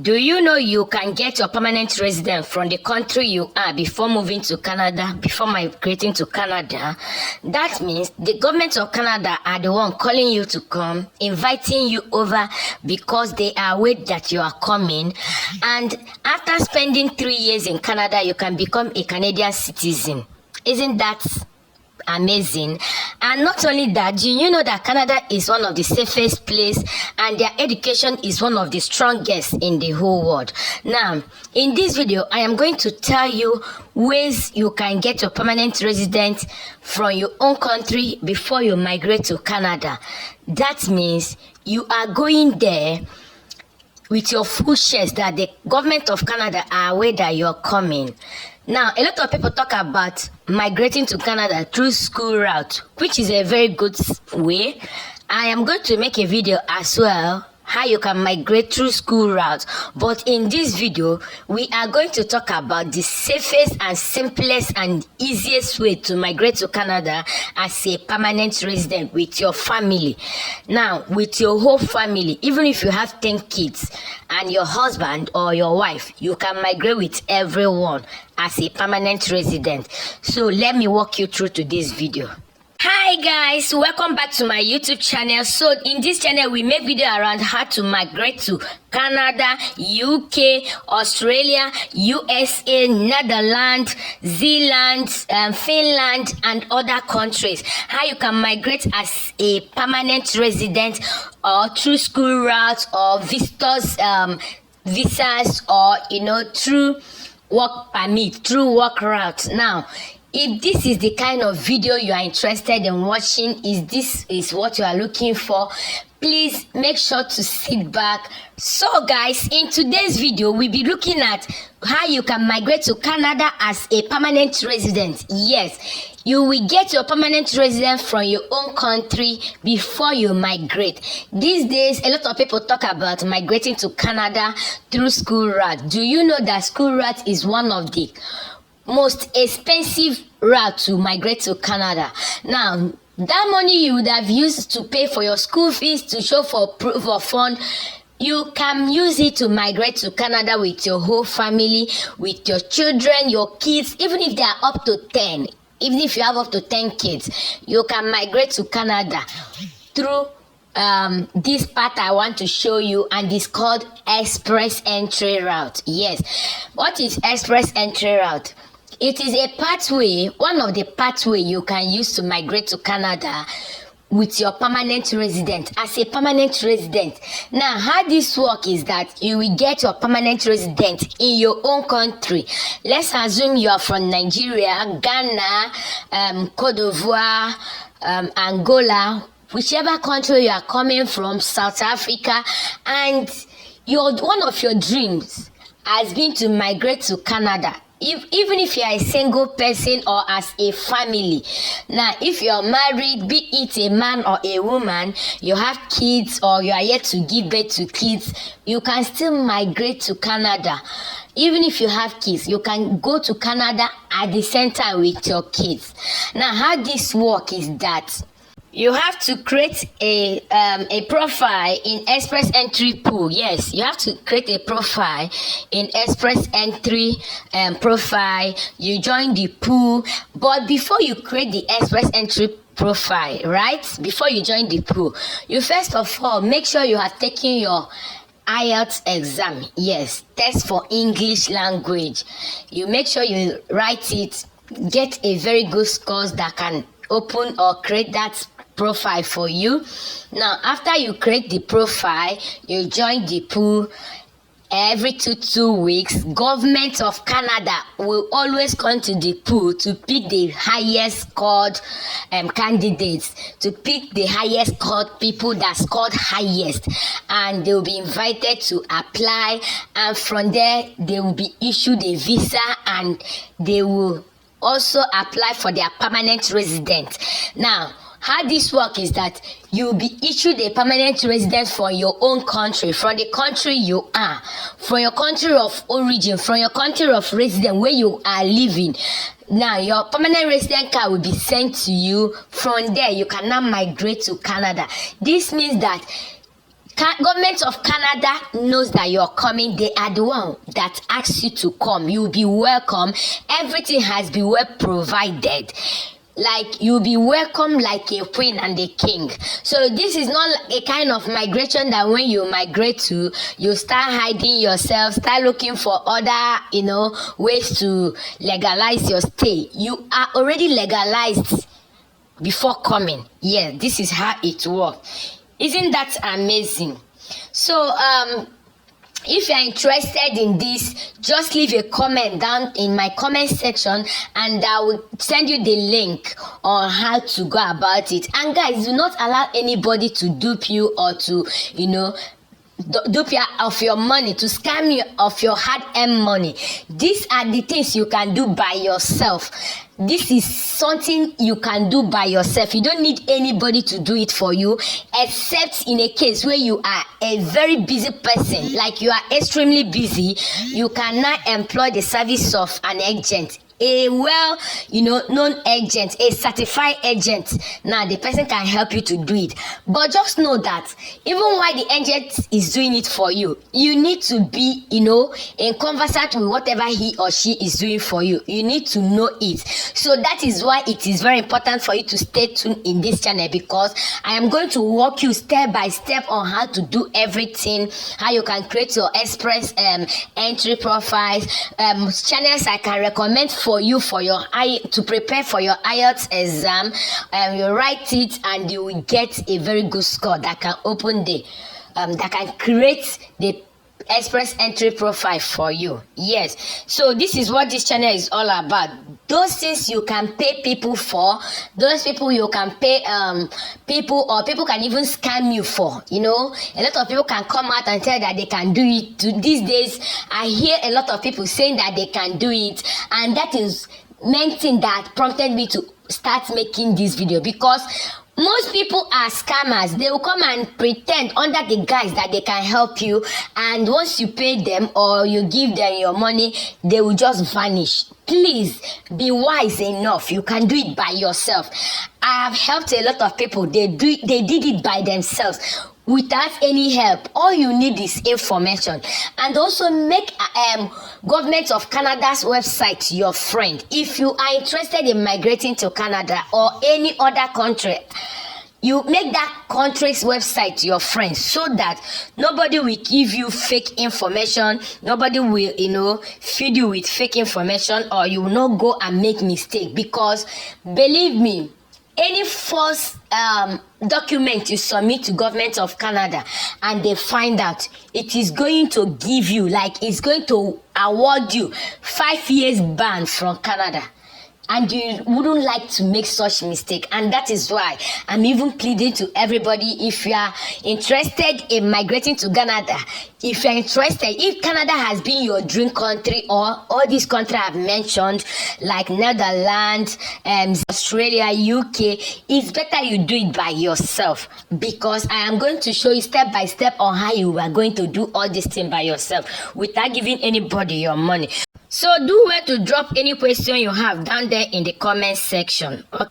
Do you know you can get your permanent residence from the country you are before moving to Canada, before migrating to Canada? That means the government of Canada are the one calling you to come, inviting you over because they are aware that you are coming. And after spending 3 years in Canada, you can become a Canadian citizen. Isn't that amazing? And not only that, do you know that Canada is one of the safest places and their education is one of the strongest in the whole world? Now, in this video, I am going to tell you ways you can get your permanent residence from your own country before you migrate to Canada. That means you are going there with your full shares that the government of Canada are aware that you're coming. Now, a lot of people talk about migrating to Canada through school route, which is a very good way. I am going to make a video as well how you can migrate through school route, but in this video we are going to talk about the safest and simplest and easiest way to migrate to Canada as a permanent resident with your family. Now, with your whole family, even if you have 10 kids and your husband or your wife, you can migrate with everyone as a permanent resident. So let me walk you through to this video. Hi guys, welcome back to my YouTube channel. So in this channel we make video around how to migrate to Canada, UK, Australia, USA, Netherlands, Zealand, Finland and other countries. How you can migrate as a permanent resident or through school routes or visitors visas, or through work permit, through work route. Now, if this is the kind of video you are interested in watching, this is what you are looking for, please make sure to sit back. So guys, in today's video we'll be looking at how you can migrate to Canada as a permanent resident. Yes, you will get your permanent residence from your own country before you migrate. These days a lot of people talk about migrating to Canada through school route. Do you know that school route is one of the most expensive route to migrate to Canada? Now, that money you would have used to pay for your school fees, to show for proof of fund, you can use it to migrate to Canada with your whole family, with your children, your kids, even if they are up to 10. Even if you have up to 10 kids, you can migrate to Canada through this part I want to show you, and it's called express entry route. Yes, what is express entry route? It is a pathway, one of the pathway you can use to migrate to Canada with your permanent resident, as a permanent resident. Now, how this works is that you will get your permanent resident in your own country. Let's assume you are from Nigeria, Ghana, Cote d'Ivoire, Angola, whichever country you are coming from, South Africa, and one of your dreams has been to migrate to Canada. Even if you are a single person or as a family. Now, if you are married, be it a man or a woman, you have kids or you are yet to give birth to kids, you can still migrate to Canada. Even if you have kids, you can go to Canada at the same time with your kids. Now, how this works is that you have to create a profile in Express Entry Pool. Yes, you have to create a profile in Express Entry profile. You join the pool, but before you create the Express Entry profile, right? Before you join the pool, you first of all make sure you have taken your IELTS exam. Yes, test for English language. You make sure you write it, get a very good scores that can open or create that profile for you. Now, after you create the profile, you join the pool. Every two weeks, government of Canada will always come to the pool to pick the highest scored candidates, to pick the highest scored people that scored highest, and they will be invited to apply, and from there they will be issued a visa and they will also apply for their permanent residence. Now, how this works is that you'll be issued a permanent residence for your own country, from the country you are, from your country of origin, from your country of residence where you are living. Now, your permanent resident card will be sent to you. From there, you can now migrate to Canada. This means that Government of Canada knows that you're coming. They are the one that asks you to come. You'll be welcome. Everything has been well provided. Like, you'll be welcome like a queen and a king. So this is not a kind of migration that when you migrate to, you start hiding yourself, start looking for other, ways to legalize your stay. You are already legalized before coming. Yeah, this is how it works. Isn't that amazing? So if you're interested in this, just leave a comment down in my comment section and I will send you the link on how to go about it. And guys, do not allow anybody to dupe you or to dupe you of your money, to scam you of your hard-earned money. These are the things you can do by yourself. This is something you can do by yourself. You don't need anybody to do it for you, except in a case where you are a very busy person, like you are extremely busy. You cannot employ the service of an agent, a known agent, a certified agent. Now the person can help you to do it, but just know that even while the agent is doing it for you, you need to be in conversation with whatever he or she is doing for you. You need to know it. So that is why it is very important for you to stay tuned in this channel, because I am going to walk you step by step on how to do everything, how you can create your express entry profiles, channels I can recommend for you to prepare for your IELTS exam. You write it and you will get a very good score that can open that can create the express entry profile for you. Yes, so this is what this channel is all about. Those things you can pay people for, those people you can pay people, or people can even scam you for. A lot of people can come out and tell that they can do it. These days I hear a lot of people saying that they can do it, and that is main thing that prompted me to start making this video, because most people are scammers. They will come and pretend under the guise that they can help you, and once you pay them or you give them your money, they will just vanish. Please be wise enough. You can do it by yourself. I have helped a lot of people. They did it by themselves without any help. All you need is information. And also make Government of Canada's website your friend. If you are interested in migrating to Canada or any other country, you make that country's website your friend, so that nobody will give you fake information. Nobody will feed you with fake information, or you will not go and make mistake. Because believe me, any false document you submit to Government of Canada and they find out, it is going to give you, it's going to award you 5 years ban from Canada. And you wouldn't like to make such mistake. And that is why I'm even pleading to everybody, if you are interested in migrating to Canada, if you're interested, if Canada has been your dream country, or all these countries I've mentioned, like Netherlands, Australia, UK, it's better you do it by yourself, because I am going to show you step by step on how you are going to do all this thing by yourself without giving anybody your money. So do well to drop any question you have down there in the comment section. Okay.